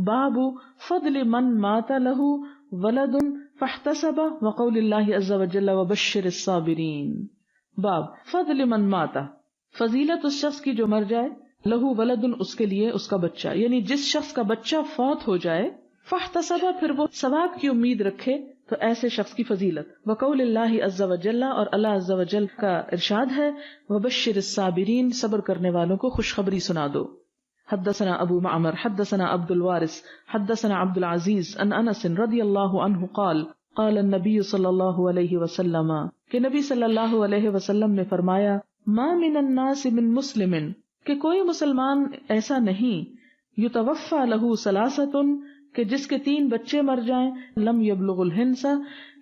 باب فضل من مات له ولد فاحتسب وقول اللہ عز وجل وبشر الصابرین. باب فضل من مات، فضیلت اس شخص کی جو مر جائے، لہو ولد اس کے لیے اس کا بچہ، یعنی جس شخص کا بچہ فوت ہو جائے، فاحتسب پھر وہ ثواب کی امید رکھے، تو ایسے شخص کی فضیلت. وقول اللہ عز وجل اور اللہ عز وجل کا ارشاد ہے وبشر الصابرین، صبر کرنے والوں کو خوشخبری سنا دو. حدثنا ابو معمر حدثنا عبد الوارث حدثنا عبد العزیز عن انس رضی اللہ عنہ قال قال النبی صلی اللہ علیہ وسلم، کہ نبی صلی اللہ علیہ وسلم نے فرمایا ما من الناس من مسلم، کہ کوئی مسلمان ایسا نہیں، یتوفى له ثلاثۃ، کہ جس کے 3 بچے مر جائیں، لم یبلغ الحنس،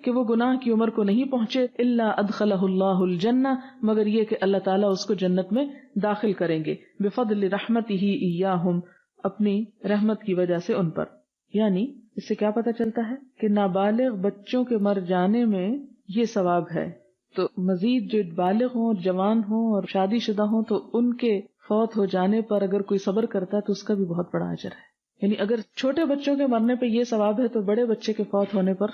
کہ وہ گناہ کی عمر کو نہیں پہنچے، الا ادخلہ اللہ الجنہ، مگر یہ کہ اللہ تعالیٰ اس کو جنت میں داخل کریں گے، بفضل رحمتہ ایاہم، اپنی رحمت کی وجہ سے ان پر. یعنی اس سے کیا پتہ چلتا ہے کہ نابالغ بچوں کے مر جانے میں یہ ثواب ہے، تو مزید جو بالغ ہوں، جوان ہوں اور شادی شدہ ہوں، تو ان کے فوت ہو جانے پر اگر کوئی صبر کرتا ہے تو اس کا بھی بہت بڑا اجر ہے. یعنی اگر چھوٹے بچوں کے مرنے پہ یہ ثواب ہے تو بڑے بچے کے فوت ہونے پر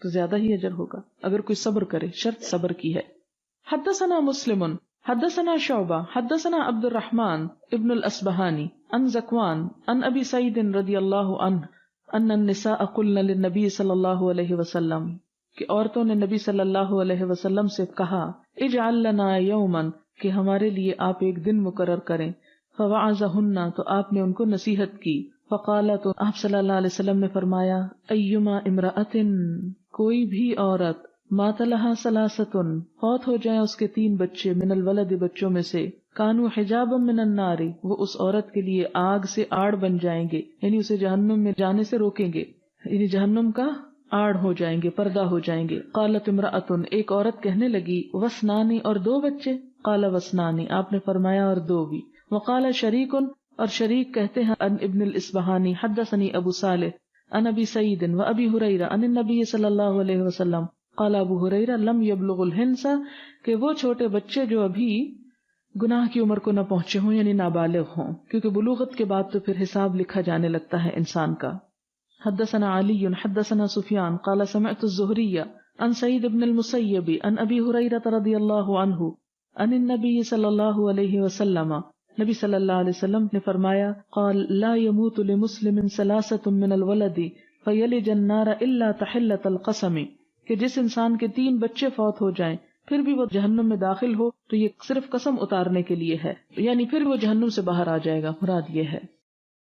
تو زیادہ ہی اجر ہوگا اگر کوئی صبر کرے، شرط صبر کی ہے. حدثنا مسلم حدثنا شعبہ حدثنا عبد الرحمن ابن الاسبہانی عن ذکوان عن ابی سعید رضی اللہ عنہ ان النساء قلن للنبی صلی اللہ علیہ وسلم، کہ عورتوں نے نبی صلی اللہ علیہ وسلم سے کہا اجعل لنا یوما، کہ ہمارے لیے آپ ایک دن مقرر کریں. فوعظہن، تو آپ نے ان کو نصیحت کی. فقال، تو آپ صلی اللہ علیہ وسلم نے فرمایا ایما امرأۃ، کوئی بھی عورت مات لہا ثلاثۃ، فوت ہو جائیں اس کے 3 بچے، من الولد، بچوں میں سے، کانوا حجابا من النار، وہ اس عورت کے لیے آگ سے آڑ بن جائیں گے، یعنی اسے جہنم میں جانے سے روکیں گے، یعنی جہنم کا آڑ ہو جائیں گے، پردہ ہو جائیں گے. قالت امرأۃ، ایک عورت کہنے لگی وسنانی، اور 2 بچے. قال وسنانی، آپ نے فرمایا اور 2 بھی. وقال شریک، اور شریک کہتے ہیں ان ابن الاسبہانی حدثنی ابو صالح ان ابی سعید و ابی ہریرہ ان النبی صلی اللہ علیہ وسلم قال ابو ہریرہ لم یبلغ الحنس، کہ وہ چھوٹے بچے جو ابھی گناہ کی عمر کو نہ پہنچے ہوں، یعنی نابالغ ہوں، کیونکہ بلوغت کے بعد تو پھر حساب لکھا جانے لگتا ہے انسان کا. حدثنا علی حدثنا سفیان قال سمعت الزہری عن سعید بن المسیب عن ابی ہریرہ رضی اللہ عنہ عن النبی صلی اللہ علیہ وسلم، نبی صلی اللہ علیہ وسلم نے فرمایا قال لا يموت لمسلم ثلاثة من الولد فيلج النار الا تحلة القسم، کہ جس انسان کے 3 بچے فوت ہو جائیں پھر بھی وہ جہنم میں داخل ہو تو یہ صرف قسم اتارنے کے لیے ہے، یعنی پھر وہ جہنم سے باہر آ جائے گا، مراد یہ ہے.